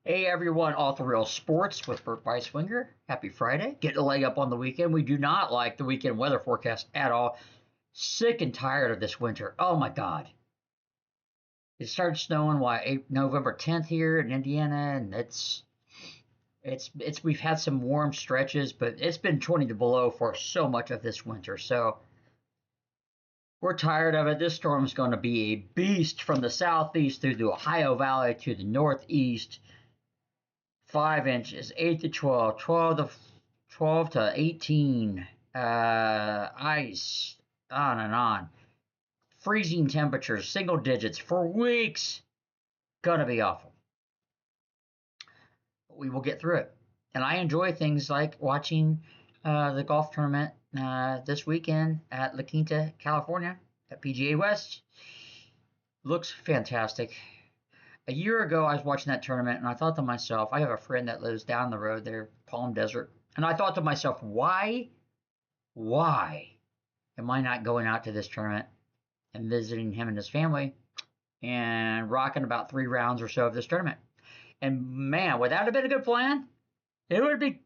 Hey everyone, Off the Rails Sports with Bert Beiswanger. Happy Friday. Getting a leg up on the weekend. We do not like the weekend weather forecast at all. Sick and tired of this winter. Oh my God. It started snowing November 10th here in Indiana, and it's we've had some warm stretches, but it's been 20 to below for so much of this winter. So we're tired of it. This storm is going to be a beast from the southeast through the Ohio Valley to the northeast. 5 inches, 8 to 12, 12 to 18, ice, on and on. Freezing temperatures, single digits for weeks. Gonna be awful. But we will get through it. And I enjoy things like watching the golf tournament this weekend at La Quinta, California, at PGA West. Looks fantastic. A year ago, I was watching that tournament, and I thought to myself, I have a friend that lives down the road there, Palm Desert, and I thought to myself, why am I not going out to this tournament and visiting him and his family and rocking about 3 rounds or so of this tournament? And man, would that have been a good plan? It would be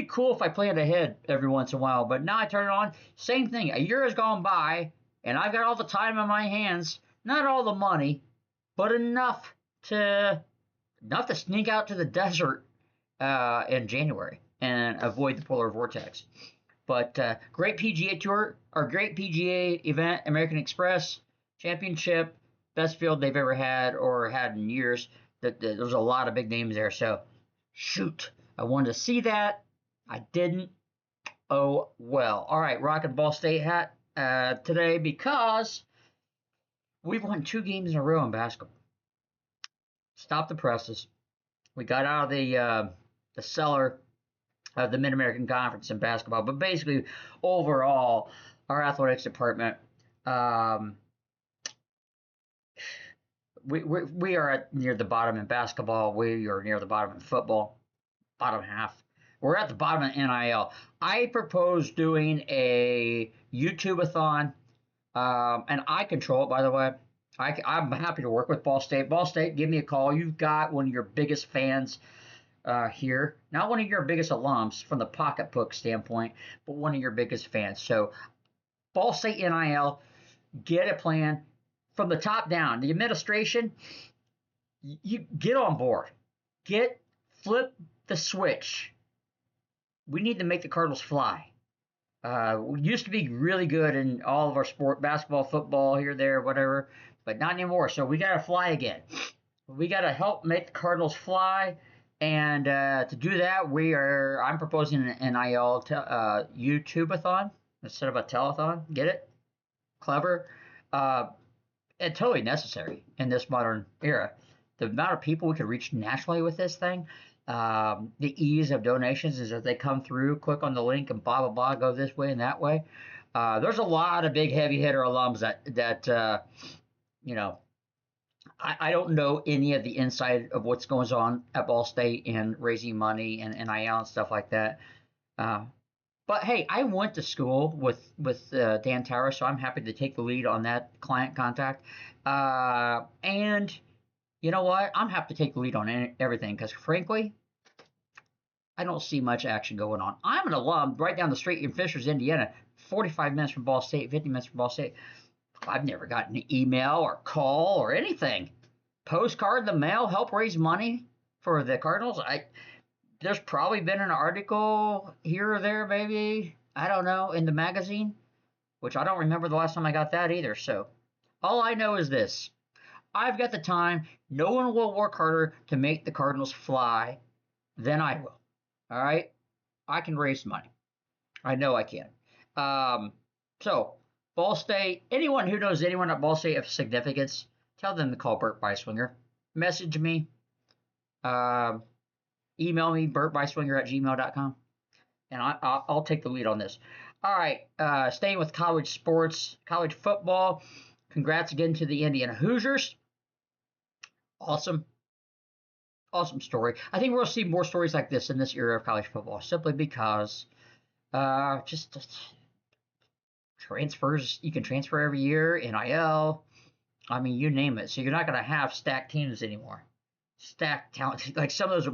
cool if I planned ahead every once in a while, but now I turn it on. Same thing. A year has gone by, and I've got all the time in my hands, not all the money, but enough to sneak out to the desert in January and avoid the polar vortex. But great PGA Tour, or great PGA event, American Express Championship, best field they've ever had or had in years. There's a lot of big names there. So shoot, I wanted to see that. I didn't. Oh well. All right, rocking Ball State hat today because we've won 2 games in a row in basketball. Stop the presses. We got out of the cellar of the Mid American Conference in basketball, but basically, overall, our athletics department, we are near the bottom in basketball. We are near the bottom in football, bottom half. We're at the bottom of NIL. I propose doing a YouTube-a-thon, and I control it, by the way. I'm happy to work with Ball State. Ball State, give me a call. You've got one of your biggest fans here. Not one of your biggest alums from the pocketbook standpoint, but one of your biggest fans. So Ball State NIL, get a plan from the top down. The administration, you get on board. Flip the switch. We need to make the Cardinals fly. We used to be really good in all of our sport, basketball, football, here, there, whatever, but not anymore. So we got to fly again. We got to help make the Cardinals fly. And to do that, I'm proposing an NIL YouTube-a-thon instead of a telethon. Get it? Clever. And totally necessary in this modern era. The amount of people we could reach nationally with this thing, the ease of donations is that they come through, click on the link, and blah, blah, blah, go this way and that way. There's a lot of big heavy hitter alums that I don't know any of the inside of what's going on at Ball State and raising money and NIL and stuff like that. But hey, I went to school with Dan Tower, so I'm happy to take the lead on that client contact. And you know what? I'm happy to take the lead on everything because, frankly, I don't see much action going on. I'm an alum right down the street in Fishers, Indiana, 45 minutes from Ball State, 50 minutes from Ball State. I've never gotten an email or call or anything. Postcard in the mail, help raise money for the Cardinals. There's probably been an article here or there, maybe, I don't know, in the magazine, which I don't remember the last time I got that either. So all I know is this. I've got the time. No one will work harder to make the Cardinals fly than I will. All right? I can raise money. I know I can. So Ball State, anyone who knows anyone at Ball State of significance, tell them to call Bert Beiswanger. Message me. Email me, bertbeiswanger@gmail.com, and I'll take the lead on this. All right, staying with college sports, college football. Congrats again to the Indiana Hoosiers. Awesome story. I think we're going to see more stories like this in this era of college football, simply because just transfers. You can transfer every year, NIL. I mean, you name it. So you're not going to have stacked teams anymore. stacked talent. Like some of those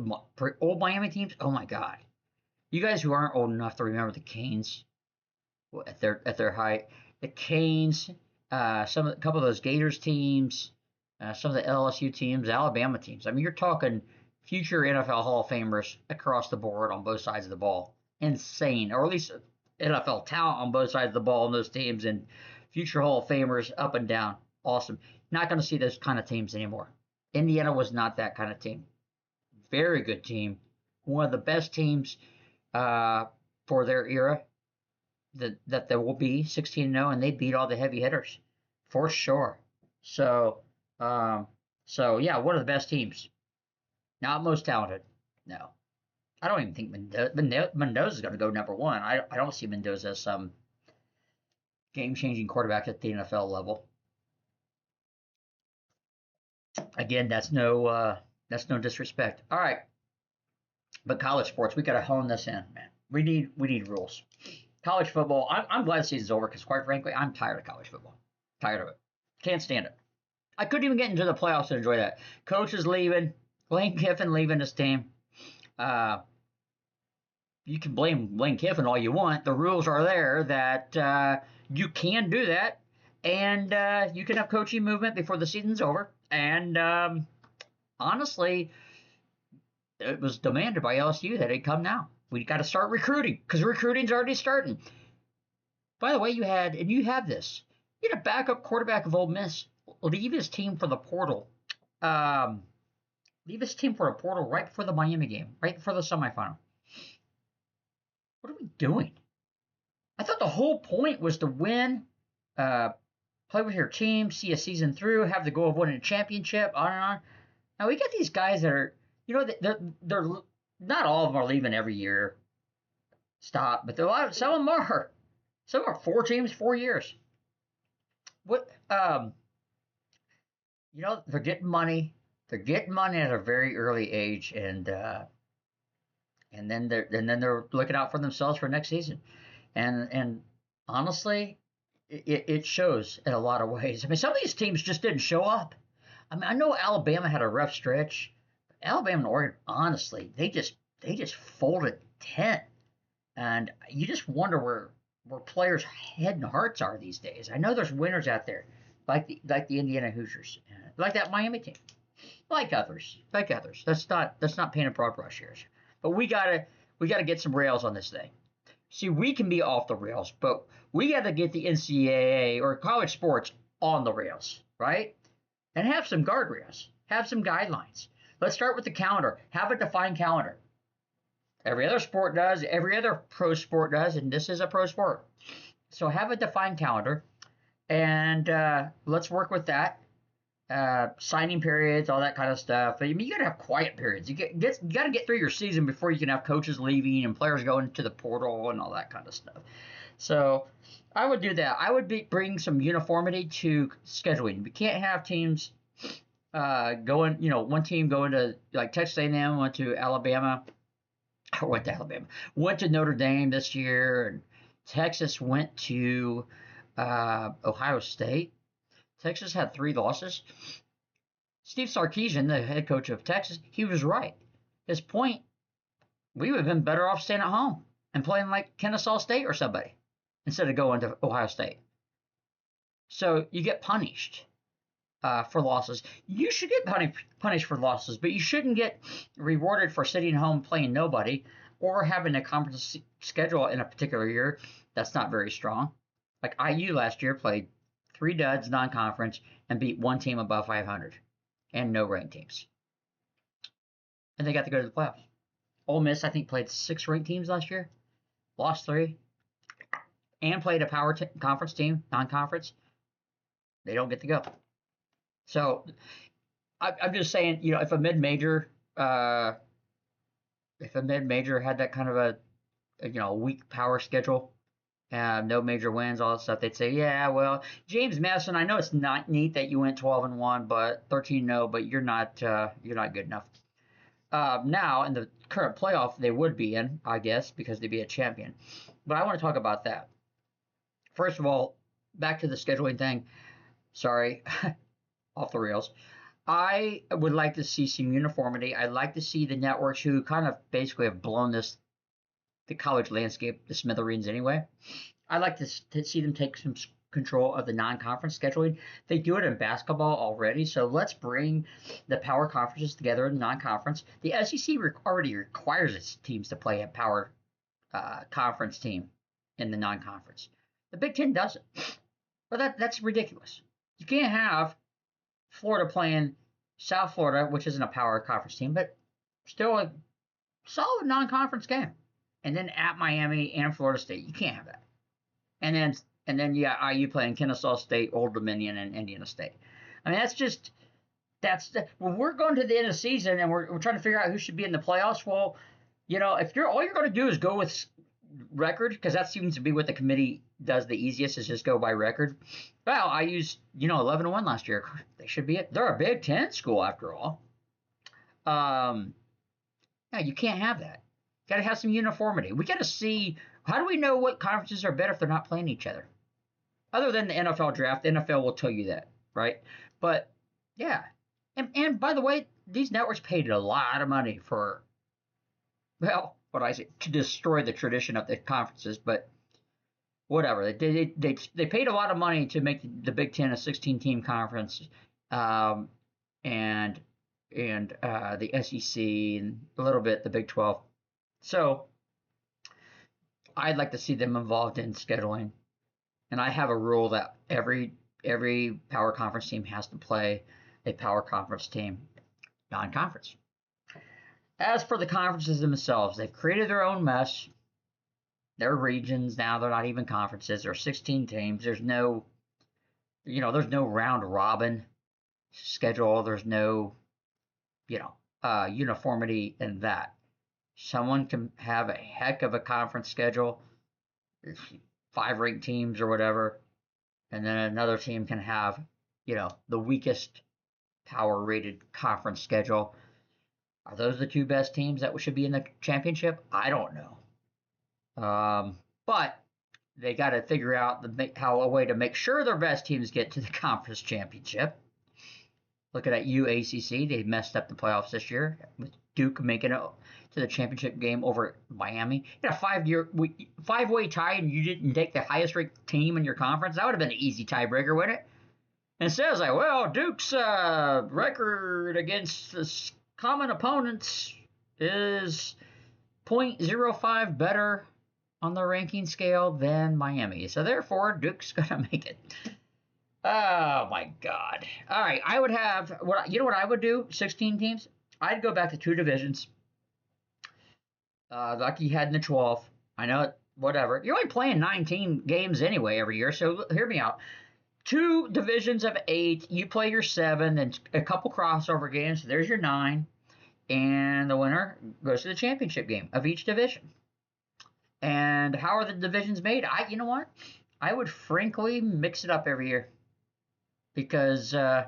old Miami teams. Oh my God, you guys who aren't old enough to remember the Canes at their height, the Canes, a couple of those Gators teams, some of the LSU teams, Alabama teams. I mean, you're talking future NFL Hall of Famers across the board on both sides of the ball. Insane, or at least NFL talent on both sides of the ball in those teams, and future Hall of Famers up and down. Awesome. Not going to see those kind of teams anymore. Indiana was not that kind of team. Very good team. One of the best teams for their era that there will be 16-0, and they beat all the heavy hitters for sure. So yeah, one of the best teams. Not most talented. No. I don't even think Mendoza is going to go number one. I don't see Mendoza as some game-changing quarterback at the NFL level. Again, that's no disrespect. All right, but college sports, we got to hone this in, man. We need rules. College football. I'm glad the season's over because, quite frankly, I'm tired of college football. Tired of it. Can't stand it. I couldn't even get into the playoffs to enjoy that. Coach is leaving. Lane Kiffin leaving this team. You can blame Lane Kiffin all you want. The rules are there that you can do that, and you can have coaching movement before the season's over. And honestly, it was demanded by LSU that it come now. We got to start recruiting because recruiting's already starting. By the way, you had this. You had a backup quarterback of Ole Miss leave his team for the portal. Leave his team for a portal right before the Miami game, right before the semifinal. What are we doing? I thought the whole point was to win, play with your team, see a season through, have the goal of winning a championship, on and on. Now we got these guys that are, they're not all of them are leaving every year. Stop, but some of them are. Some are 4 teams, 4 years. What? They're getting money. They're getting money at a very early age, and then they're looking out for themselves for next season. And honestly, it shows in a lot of ways. I mean, some of these teams just didn't show up. I mean, I know Alabama had a rough stretch. Alabama and Oregon, honestly, they just folded 10. And you just wonder where players' head and hearts are these days. I know there's winners out there, like the Indiana Hoosiers, like that Miami team, like others. That's not paint a broad brush here. But we gotta get some rails on this thing. See, we can be off the rails, but we got to get the NCAA or college sports on the rails, right? And have some guardrails, have some guidelines. Let's start with the calendar. Have a defined calendar. Every other sport does, every other pro sport does, and this is a pro sport. So have a defined calendar, and let's work with that. Signing periods, all that kind of stuff. I mean, you got to have quiet periods. You got to get through your season before you can have coaches leaving and players going to the portal and all that kind of stuff. So I would do that. I would bring some uniformity to scheduling. We can't have teams going, one team going to, like Texas A&M went to Alabama, went to Notre Dame this year, and Texas went to Ohio State. Texas had 3 losses. Steve Sarkisian, the head coach of Texas, he was right. His point, we would have been better off staying at home and playing like Kennesaw State or somebody instead of going to Ohio State. So you get punished for losses. You should get punished for losses, but you shouldn't get rewarded for sitting home playing nobody or having a conference schedule in a particular year that's not very strong. Like IU last year played 3 duds non-conference and beat 1 team above 500 and no ranked teams. And they got to go to the playoffs. Ole Miss, I think, played 6 ranked teams last year, lost 3, and played a power conference team, non-conference. They don't get to go. So I'm just saying, if a mid-major had that kind of a weak power schedule, no major wins, all that stuff, they'd say, yeah, well, James Madison, I know it's not neat that you went 12-1, but 13-0, but you're not good enough. Now in the current playoff, they would be in, I guess, because they'd be a champion. But I want to talk about that. First of all, back to the scheduling thing. Sorry, off the rails. I would like to see some uniformity. I'd like to see the networks who kind of basically have blown the college landscape to smithereens anyway. I'd like to see them take some control of the non-conference scheduling. They do it in basketball already, so let's bring the power conferences together in non-conference. The SEC already requires its teams to play a power conference team in the non-conference. The Big Ten doesn't, but that's ridiculous. You can't have Florida playing South Florida, which isn't a power conference team, but still a solid non-conference game, and then at Miami and Florida State. You can't have that. And then you got IU playing Kennesaw State, Old Dominion, and Indiana State. I mean, when we're going to the end of the season and we're trying to figure out who should be in the playoffs. Well, if all you're going to do is go with record, because that seems to be what the committee does the easiest, is just go by record. Well, I used 11-1 last year. They should be it. They're a Big Ten school after all. Yeah, you can't have that. Got to have some uniformity. We got to see, how do we know what conferences are better if they're not playing each other? Other than the NFL draft, the NFL will tell you that, right? But yeah, and by the way, these networks paid a lot of money for, well, what I say, to destroy the tradition of the conferences, but whatever. They paid a lot of money to make the Big Ten a 16-team conference, and the SEC and a little bit the Big 12. So I'd like to see them involved in scheduling, and I have a rule that every power conference team has to play a power conference team non-conference. As for the conferences themselves, they've created their own mess. They're regions now. They're not even conferences. There are 16 teams. There's no round robin schedule. There's no, uniformity in that. Someone can have a heck of a conference schedule, 5 ranked teams or whatever, and then another team can have, the weakest power rated conference schedule. Are those the 2 best teams that should be in the championship? I don't know. But they got to figure out a way to make sure their best teams get to the conference championship. Looking at UACC, they messed up the playoffs this year with Duke making it to the championship game over Miami. You had a 5-way tie and you didn't take the highest ranked team in your conference. That would have been an easy tiebreaker, wouldn't it? And it says like, well, Duke's record against the common opponents is 0.05 better on the ranking scale than Miami. So therefore, Duke's going to make it. Oh, my God. All right, I would have, what I would do, 16 teams? I'd go back to 2 divisions, like you had in the 12. I know, whatever. You're only playing 19 games anyway every year, so hear me out. 2 divisions of 8. You play your 7, and a couple crossover games. So there's your 9. And the winner goes to the championship game of each division. And how are the divisions made? You know what? I would frankly mix it up every year. Because, I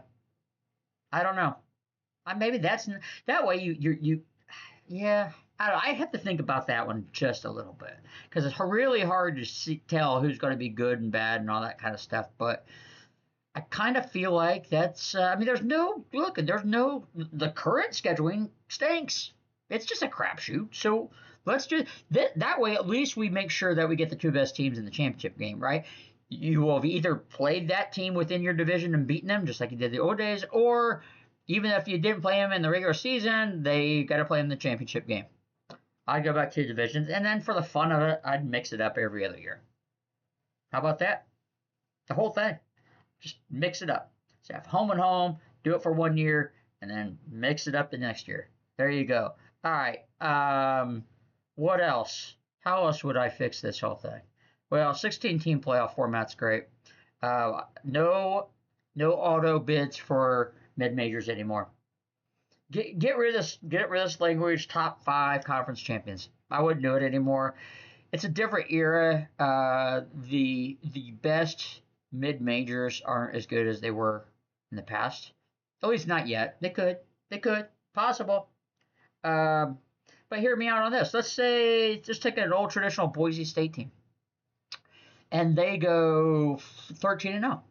don't know. Maybe that way yeah. I have to think about that one just a little bit. Because it's really hard to tell who's going to be good and bad and all that kind of stuff. But I kind of feel like that's, the current scheduling stinks. It's just a crapshoot. So let's do that way. At least we make sure that we get the 2 best teams in the championship game, right? You will have either played that team within your division and beaten them, just like you did the old days, or even if you didn't play them in the regular season, they got to play them in the championship game. I'd go back to divisions, and then for the fun of it, I'd mix it up every other year. How about that? The whole thing. Just mix it up. So have home and home, do it for 1 year, and then mix it up the next year. There you go. All right. What else? How else would I fix this whole thing? Well, 16-team playoff format's great. No auto bids for mid-majors anymore. Get rid of this language, top 5 conference champions. I wouldn't do it anymore. It's a different era. The best mid-majors aren't as good as they were in the past. At least not yet. They could. Possible. But hear me out on this. Let's say, just take an old traditional Boise State team. And they go 13-0.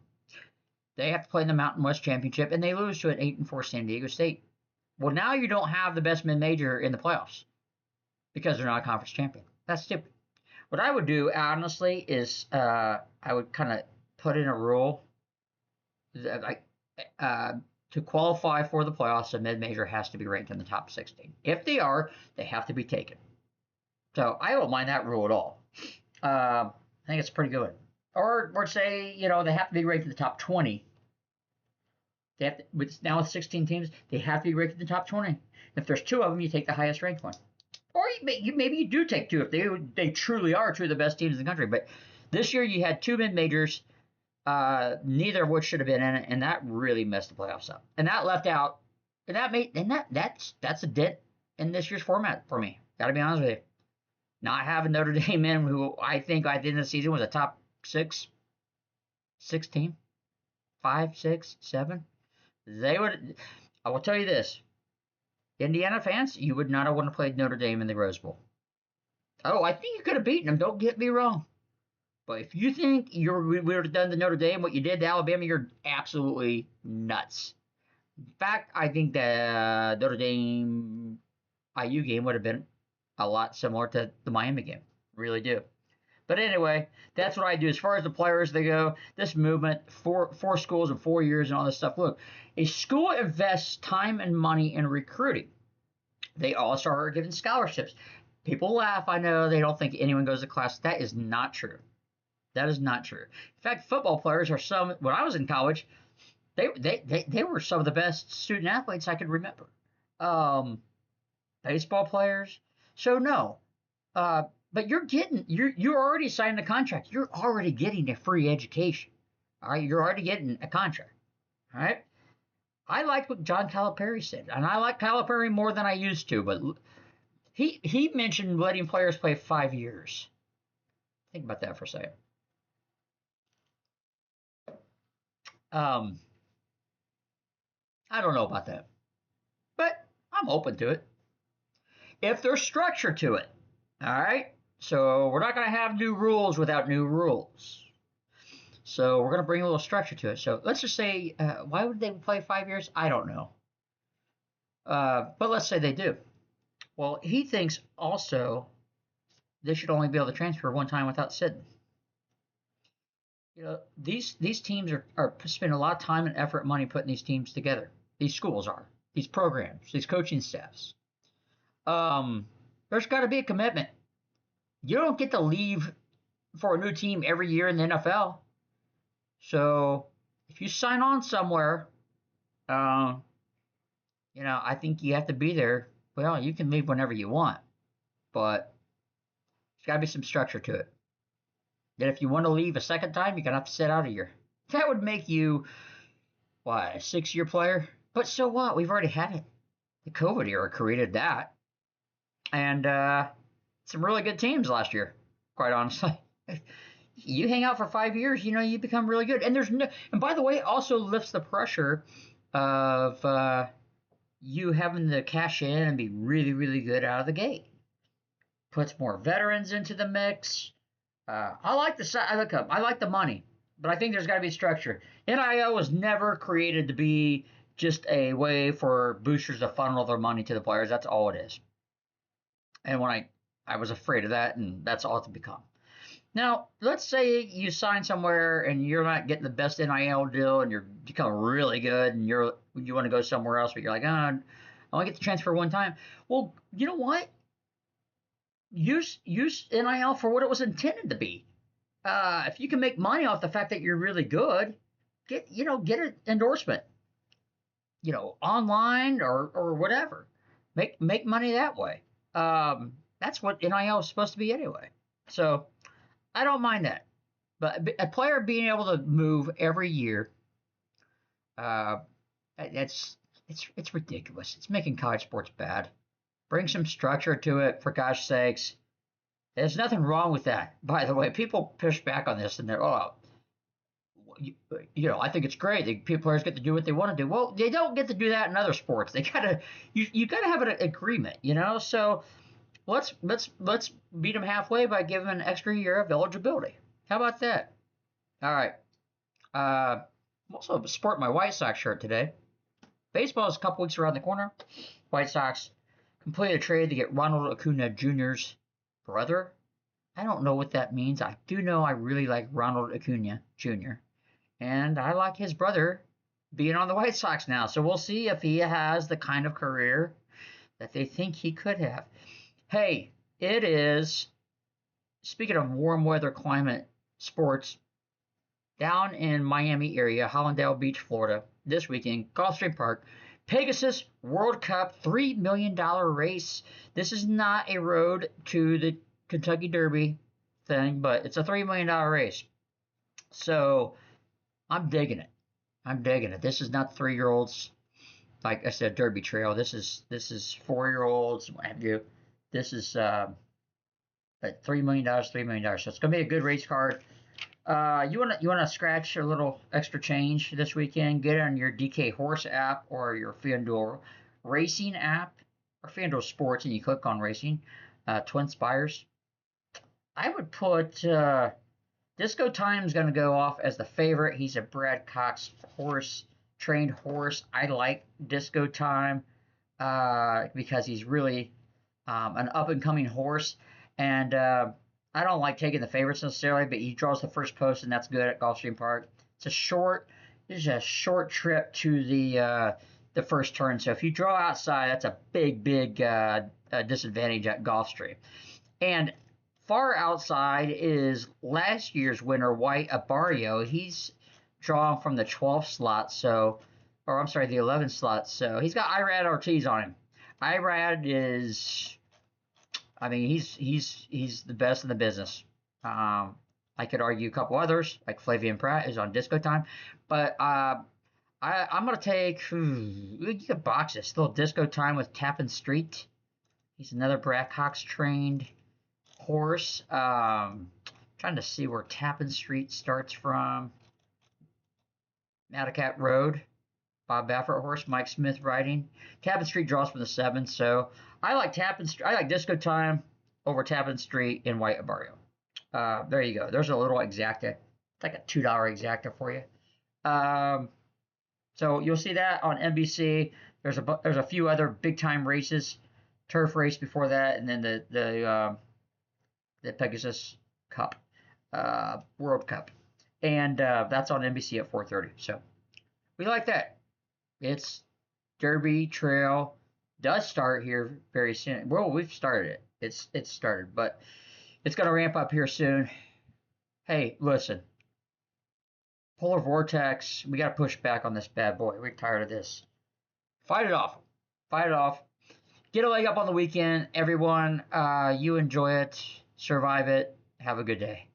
They have to play in the Mountain West Championship, and they lose to an 8-4 San Diego State. Well, now you don't have the best mid-major in the playoffs because they're not a conference champion. That's stupid. What I would do, honestly, is I would kind of put in a rule that to qualify for the playoffs, a mid-major has to be ranked in the top 16. If they are, they have to be taken. So I don't mind that rule at all. I think it's pretty good. Or say, they have to be ranked in the top 20. They have to, now with 16 teams, they have to be ranked in the top 20. If there's 2 of them, you take the highest ranked one. Or maybe you do take 2 if they truly are 2 of the best teams in the country. But this year you had 2 mid-majors, neither of which should have been in it, and that really messed the playoffs up. And that left out, that's a dent in this year's format for me. Got to be honest with you. Not having Notre Dame in, who I think at the end of the season was a top 6 team, 5, 6, 7. They would. I will tell you this, Indiana fans, you would not have wanted to play Notre Dame in the Rose Bowl. Oh, I think you could have beaten them. Don't get me wrong. But if you think we would have done to Notre Dame what you did to Alabama, you're absolutely nuts. In fact, I think the Notre Dame IU game would have been a lot similar to the Miami game. Really do. But anyway, that's what I do. As far as the players they go, this movement, four schools in 4 years and all this stuff. Look, a school invests time and money in recruiting. They also are given scholarships. People laugh. I know they don't think anyone goes to class. That is not true. That is not true. In fact, football players are some. When I was in college, they were some of the best student athletes I could remember. Baseball players. So no. But you're already signed a contract. You're already getting a free education. All right, you're already getting a contract. All right. I liked what John Calipari said, and I like Calipari more than I used to. But he mentioned letting players play 5 years. Think about that for a second. I don't know about that, but I'm open to it if there's structure to it. All right. So we're not going to have new rules without new rules. So we're going to bring a little structure to it. So let's just say, why would they play 5 years? I don't know. But let's say they do. Well, he thinks also they should only be able to transfer one time without sitting. These teams are spending a lot of time and effort and money putting these teams together. These schools are. These programs. These coaching staffs. There's got to be a commitment. You don't get to leave for a new team every year in the NFL. So if you sign on somewhere, I think you have to be there. Well, you can leave whenever you want, but there's got to be some structure to it. That if you want to leave a second time, you're going to have to sit out a year. That would make you, a 6-year player? But so what? We've already had it. The COVID era created that. And some really good teams last year, quite honestly. You hang out for 5 years, you become really good. And and by the way, it also lifts the pressure of you having to cash in and be really, really good out of the gate. Puts more veterans into the mix. I like the money, but I think there's got to be structure. NIL was never created to be just a way for boosters to funnel their money to the players. That's all it is. And when I was afraid of that, and that's all it's become. Now, let's say you sign somewhere and you're not getting the best NIL deal, and you're becoming really good, and you want to go somewhere else, but you're like, I only get to transfer one time. Well, you know what? Use NIL for what it was intended to be. If you can make money off the fact that you're really good, get an endorsement. Online or whatever. Make money that way. That's what NIL is supposed to be anyway. So I don't mind that. But a player being able to move every year, it's ridiculous. It's making college sports bad. Bring some structure to it, for gosh sakes. There's nothing wrong with that. By the way, people push back on this and they're, I think it's great. Players get to do what they want to do. Well, they don't get to do that in other sports. You gotta have an agreement, So let's meet them halfway by giving them an extra year of eligibility. How about that? All right. I'm also sporting my White Sox shirt today. Baseball is a couple weeks around the corner. White Sox completed a trade to get Ronald Acuna Jr.'s brother. I don't know what that means. I do know I really like Ronald Acuna Jr. And I like his brother being on the White Sox now. So we'll see if he has the kind of career that they think he could have. Hey, it is, speaking of warm weather climate sports, down in Miami area, Hollandale Beach, Florida, this weekend, Gulfstream Park, Pegasus World Cup $3 million race. This is not a road to the Kentucky Derby thing, but it's a $3 million race. So I'm digging it. I'm digging it. This is not 3-year-olds, like I said, Derby Trail. This is 4-year-olds, what have you. This is $3 million, $3 million. So it's gonna be a good race card. You wanna scratch a little extra change this weekend? Get on your DK Horse app or your FanDuel Racing app or FanDuel Sports, and you click on Racing. Twin Spires. I would put Disco Time's going to go off as the favorite. He's a Brad Cox trained horse. I like Disco Time because he's really an up-and-coming horse. And I don't like taking the favorites necessarily, but he draws the first post, and that's good at Gulfstream Park. It's a short trip to the first turn. So if you draw outside, that's a big disadvantage at Gulfstream. And far outside is last year's winner, White Abarrio. He's drawn from the 12th slot, the 11th slot. So he's got Irad Ortiz on him. Irad is, he's the best in the business. I could argue a couple others, like Flavian Pratt is on Disco Time, but I'm gonna take. You could box it. Still Disco Time with Tappan Street. He's another Brad Cox trained horse. Trying to see where Tappan Street starts from. Matticat Road, Bob Baffert horse, Mike Smith riding. Tappan Street draws from the 7th, so I like Disco Time over Tappan Street in White Abarrio. There you go. There's a little exacta. It's like a $2 exacta for you. So you'll see that on NBC. There's a few other big time races, turf race before that, and then the Pegasus Cup, World Cup, and that's on NBC at 4:30. So we like that. It's Derby Trail does start here very soon. Well, we've started it. It's started, but it's going to ramp up here soon. Hey, listen, polar vortex. We got to push back on this bad boy. We're tired of this. Fight it off. Fight it off. Get a leg up on the weekend, everyone. You enjoy it. Survive it. Have a good day.